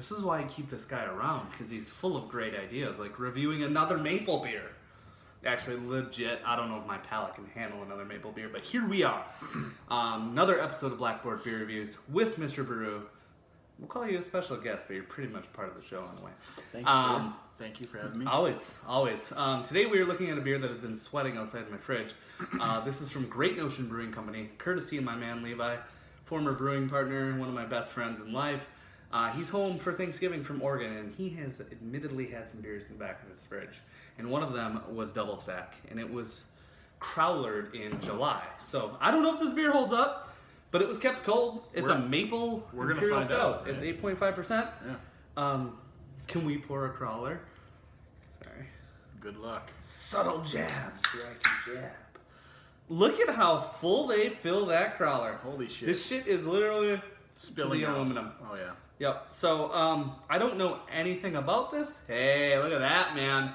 This is why I keep this guy around, because he's full of great ideas, like reviewing another maple beer. Actually, legit, I don't know if my palate can handle another maple beer, but here we are. Another episode of Blackboard Beer Reviews with Mr. Brew. We'll call you a special guest, but you're pretty much part of the show anyway. Thank you, sir. Thank you for having me. Always, always. Today we are looking at a beer that has been sweating outside my fridge. This is from Great Notion Brewing Company, courtesy of my man Levi, former brewing partner, one of my best friends in life. He's home for Thanksgiving from Oregon, and he has admittedly had some beers in the back of his fridge. And one of them was Double Stack, and it was crowlered in July. So I don't know if this beer holds up, but it was kept cold. It's a maple Imperial Stout. Right? It's 8.5%. Yeah. Can we pour a crawler? Sorry. Good luck. Subtle jabs so I can jab. Look at how full they fill that crawler. Holy shit. This shit is literally spilling the out. aluminum. Oh yeah. Yep. So I don't know anything about this. Hey, look at that, man.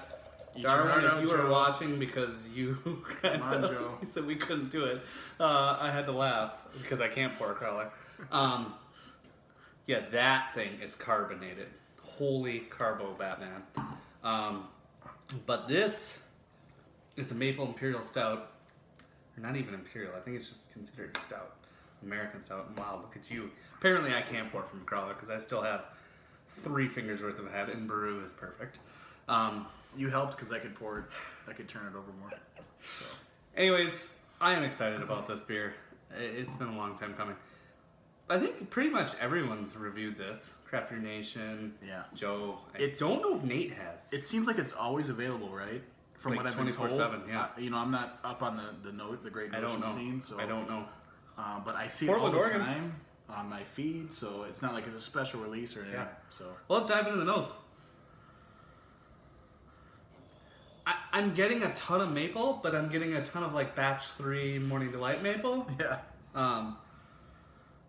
Darwin, if you were watching, because you you said we couldn't do it, I had to laugh because I can't pour a crawler. Yeah, that thing is carbonated. Holy carbo, Batman. But this is a maple imperial stout. Or not even imperial. I think it's just considered stout. American stout. Wow, look at you. Apparently I can't pour from a crawler because I still have 3 fingers worth of head, and Brew is perfect. You helped because I could pour it. I could turn it over more. So. Anyways, I am excited about this beer. It's been a long time coming. I think pretty much everyone's reviewed this. Craft Beer Nation, yeah. Joe. I don't know if Nate has. It seems like it's always available, right? From like what I've been told. 24/7, yeah. I'm not up on the Great Notion scene, so I don't know. But I see Portland, it all the Oregon. time on my feed, so it's not like it's a special release or anything. Yeah. So well, let's dive into the nose. I'm getting a ton of maple, but I'm getting a ton of like batch 3 Morning Delight maple. Yeah.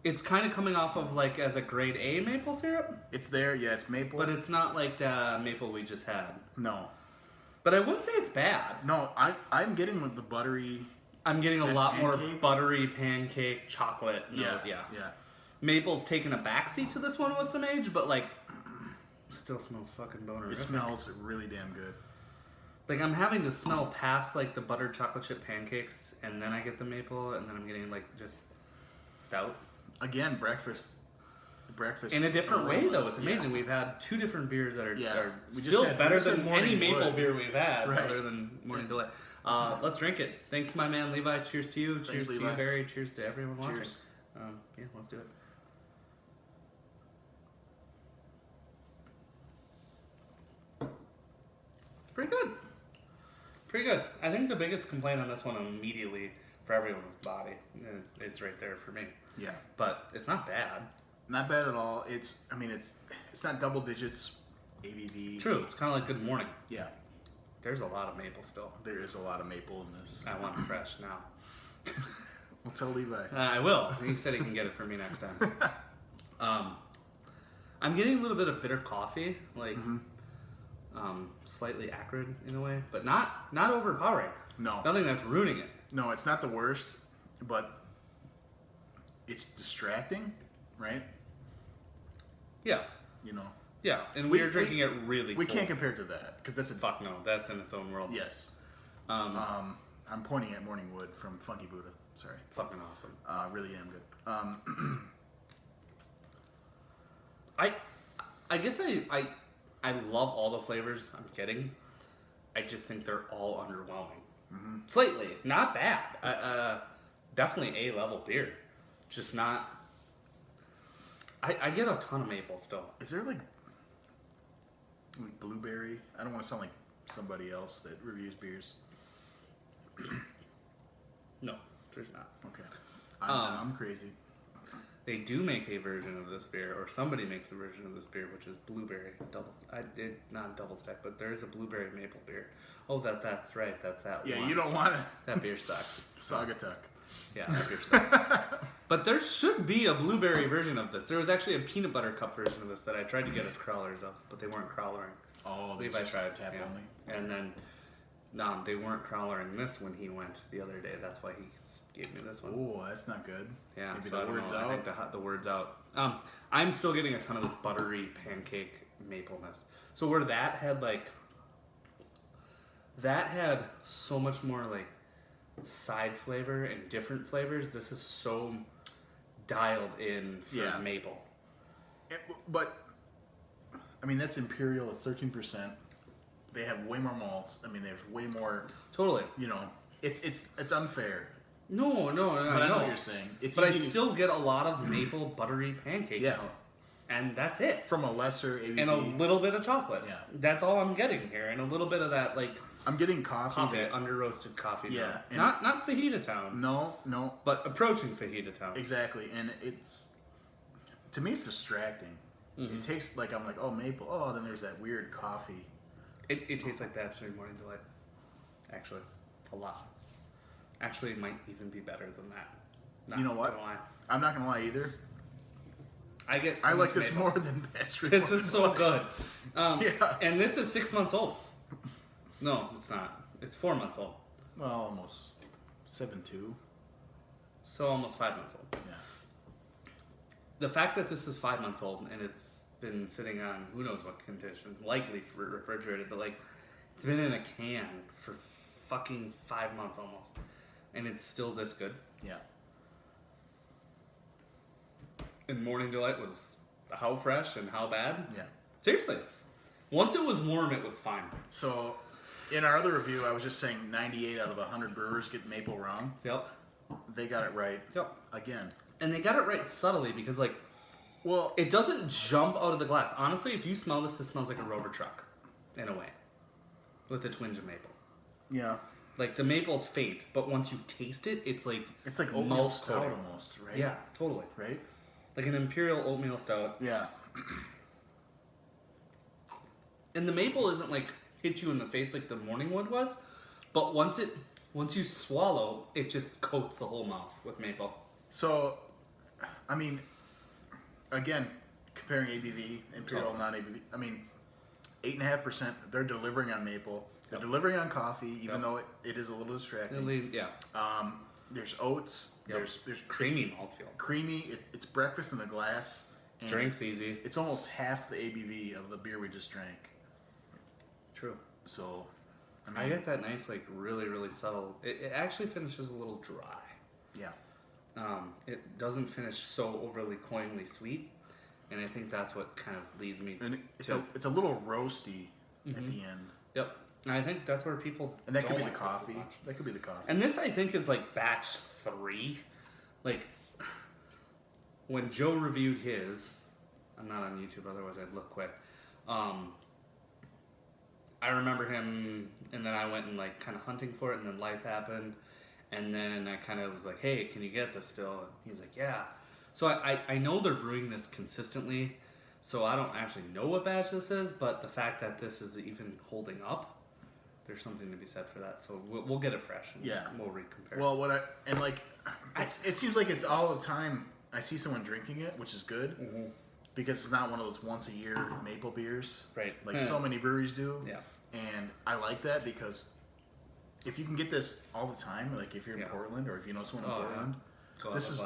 It's kind of coming off of like as a grade A maple syrup. It's there, yeah, it's maple. But it's not like the maple we just had. No. But I wouldn't say it's bad. No, I'm getting with the buttery. I'm getting a lot more buttery pancake chocolate note. Yeah. Maple's taking a backseat to this one with some age, but like still smells fucking bonerific. It smells really damn good. Like I'm having to smell past like the buttered chocolate chip pancakes, and then I get the maple, and then I'm getting like just stout. Again, breakfast. In a different way though, it's amazing. Yeah. We've had 2 different beers that are still better than any maple beer we've had, other than Morning Delight. Let's drink it. Thanks to my man Levi. Cheers to you. Thanks, cheers Levi. to you, Barry. Cheers to everyone watching. Cheers. Yeah, let's do it. Pretty good. Pretty good. I think the biggest complaint on this one immediately for everyone's body. It's right there for me. Yeah. But it's not bad. Not bad at all. It's not double digits ABV. True. It's kind of like Good Morning. Yeah. There's a lot of maple still. There is a lot of maple in this. I want it fresh now. Well, tell Levi. I will. He said he can get it for me next time. I'm getting a little bit of bitter coffee, like slightly acrid in a way, but not overpowering. No. Nothing that's ruining it. No, it's not the worst, but it's distracting, right? Yeah. You know. Yeah, and we're drinking it really We cold. can't compare it to that, because that's a... Fuck no, that's in its own world. Yes. I'm pointing at Morning Wood from Funky Buddha. Sorry. Fucking awesome. Really am good. I guess I love all the flavors I'm getting. I just think they're all underwhelming. Mm-hmm. Slightly. Not bad. Definitely A-level beer. Just not... I get a ton of maple still. Is there like blueberry? I don't want to sound like somebody else that reviews beers. No, there's not. Okay. I'm crazy. They do make a version of this beer, or somebody makes a version of this beer, which is blueberry double. I did not double stack, but there is a blueberry maple beer. Oh, that's right. That's that. Yeah, one. you don't want it. That beer sucks. Saugatuck. Yeah, that beer sucks. But there should be a blueberry version of this. There was actually a peanut butter cup version of this that I tried to get us crawlers of, but they weren't crawlering. Oh, Levi tried. Tap yeah. only. And then They weren't crawlering this when he went the other day. That's why he gave me this one. Oh, that's not good. Yeah, Maybe so the I don't word's know. out. I think the word's out. I'm still getting a ton of this buttery pancake mapleness. So where that had so much more like side flavor and different flavors. This is so dialed in for maple. But I mean, that's Imperial. It's 13%. They have way more malts. I mean, they have way more. Totally. You know, it's unfair. No, But I know know what you're saying. It's but I easy to- still get a lot of maple buttery pancake. Yeah. Now. And that's it. from a lesser ABV. And a little bit of chocolate. Yeah. That's all I'm getting here. And a little bit of that, like, I'm getting coffee. under roasted coffee. Yeah, note. and- Not Fajita Town. No, But approaching Fajita Town. exactly. And it's, to me, it's distracting. Mm-hmm. It takes, like, I'm like, oh, maple. Oh, then there's that weird coffee. It tastes like Bachelor Morning Delight. Actually. A lot. Actually, it might even be better than that. Not You know what? gonna lie. I'm not going to lie either. I like this more than Bachelor. This is so good. Yeah. And this is 6 months old. No, it's not. It's 4 months old. Well, almost 7.2. So almost 5 months old. Yeah. The fact that this is 5 months old and it's been sitting on who knows what conditions, likely refrigerated, but like it's been in a can for fucking 5 months almost, and it's still this good. Yeah. And Morning Delight was how fresh and how bad? Yeah. Seriously. Once it was warm, it was fine. So, in our other review, I was just saying 98 out of 100 brewers get maple wrong. Yep. They got it right. Yep. Again. And they got it right subtly because, like, Well, it doesn't jump out of the glass. Honestly, if you smell this smells like a Rover truck, in a way, with a twinge of maple. yeah. Like, the maple's faint, but once you taste it, it's like Oatmeal mouth stout coating. almost, right? Yeah, totally. Right? Like an Imperial oatmeal stout. Yeah. And the maple isn't like hit you in the face like the morning wood was, but once you swallow, it just coats the whole mouth with maple. So, I mean, again, comparing ABV, Imperial, non-ABV, I mean, 8.5%, they're delivering on maple. They're delivering on coffee, even though it is a little distracting. Yeah. There's oats. Yep. There's Creamy mouthfeel. creamy. It's breakfast in a glass. And Drinks easy. It's almost half the ABV of the beer we just drank. True. So, I get that nice, like, really, really subtle. It actually finishes a little dry. Yeah. It doesn't finish so overly cloyingly sweet, and I think that's what kind of leads me And it's to... a little roasty at the end. Yep. And I think that's where people And that could don't be the like this as coffee. much. That could be the coffee. And this, I think, is like batch 3. Like, when Joe reviewed his, I'm not on YouTube, otherwise I'd look quick. I remember him, and then I went and like kind of hunting for it, and then life happened, and then I kind of was like, "Hey, can you get this still?" And he's like, "Yeah." So I know they're brewing this consistently, so I don't actually know what batch this is, but the fact that this is even holding up, there's something to be said for that. So we'll get it fresh, and we'll recompare. Well, it seems like it's all the time. I see someone drinking it, which is good, because it's not one of those once a year maple beers, right? Like so many breweries do. Yeah. And I like that because if you can get this all the time, like if you're in Yeah. Portland or if you know someone in Oh, yeah. Portland, Go this out is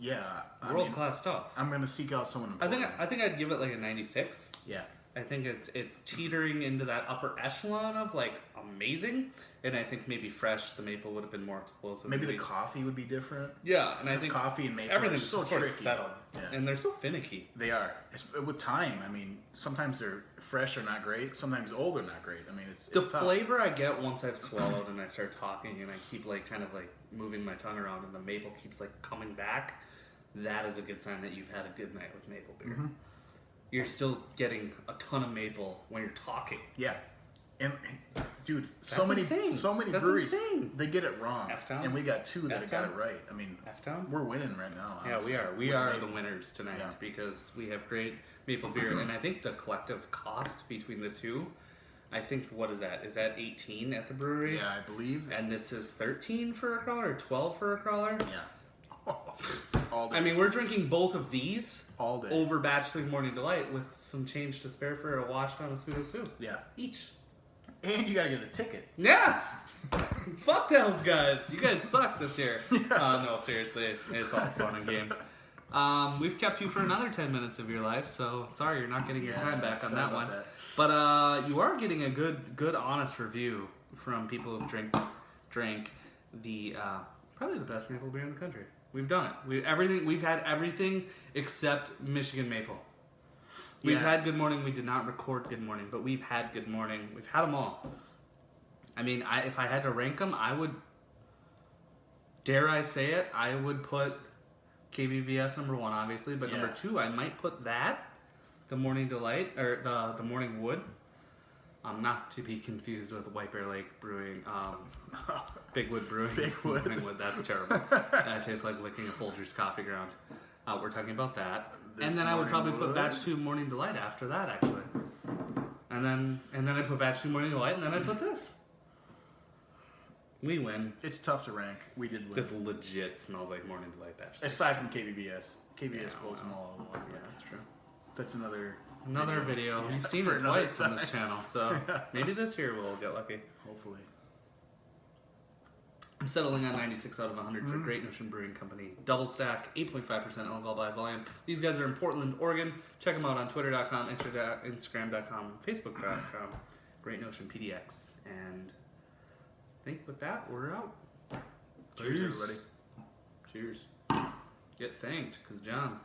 the glass. I World mean, class stuff. I'm gonna seek out someone in I Portland. think I'd give it like a 96. Yeah. I think it's teetering into that upper echelon of like amazing, and I think maybe fresh the maple would have been more explosive. Maybe the coffee would be different. Yeah, and I Because think coffee and maple everything's are so sort of tricky. settled, Yeah. and they're so finicky. They are. With time, I mean, sometimes they're fresh or not great. Sometimes old or not great. I mean, it's The tough. flavor I get once I've swallowed and I start talking and I keep like kind of like moving my tongue around and the maple keeps like coming back, that is a good sign that you've had a good night with maple beer. You're still getting a ton of maple when you're talking. Yeah. And dude, so That's many insane. That's breweries, insane. they get it wrong. F-Town? And we got 2 that got F-Town? it right. I mean, F-Town? we're winning right now. Yeah, honestly. we are. We We're are winning. the winners tonight Yeah. because we have great maple beer, and I think the collective cost between the two, I think, what is that? Is that 18 at the brewery? Yeah, I believe. And this is 13 for a crawler or 12 for a crawler? Yeah. All day. I mean, we're drinking both of these all day. over Bachelor Morning Delight with some change to spare for a wash down a pseudo soup Yeah. each. And you gotta get a ticket. Yeah. Fuck those guys. You guys suck this year. No, seriously, it's all fun and games. We've kept you for another 10 minutes of your life, so sorry you're not getting your time back on that one. But you are getting a good, honest review from people who've drank the probably the best maple beer in the country. We've done it. We've had everything except Michigan maple. We've had Good Morning. We did not record Good Morning, but we've had Good Morning. We've had them all. I mean, if I had to rank them, I would, dare I say it, I would put KBBS number 1, obviously, but number 2, I might put that, the Morning Delight, or the Morning Wood. Not to be confused with White Bear Lake Brewing, Big Wood Brewing. Morning Wood, that's terrible. That tastes like licking a Folgers coffee ground. We're talking about that. And then I would probably put Batch 2 Morning Delight after that, actually. And then I put Batch 2 Morning Delight, and then I put this. We win. It's tough to rank. We did win. This legit smells like Morning Delight Batch 2. Aside from KBBS. KBBS pulls them all along. Yeah, that's true. That's another video. You've seen it twice on this channel, so maybe this year we'll get lucky. Hopefully. I'm settling on 96 out of 100 for Great Notion Brewing Company. Double stack, 8.5% alcohol by volume. These guys are in Portland, Oregon. Check them out on Twitter.com, Instagram.com, Facebook.com. Great Notion PDX. And I think with that, we're out. Cheers, everybody. Cheers. Get thanked, because John.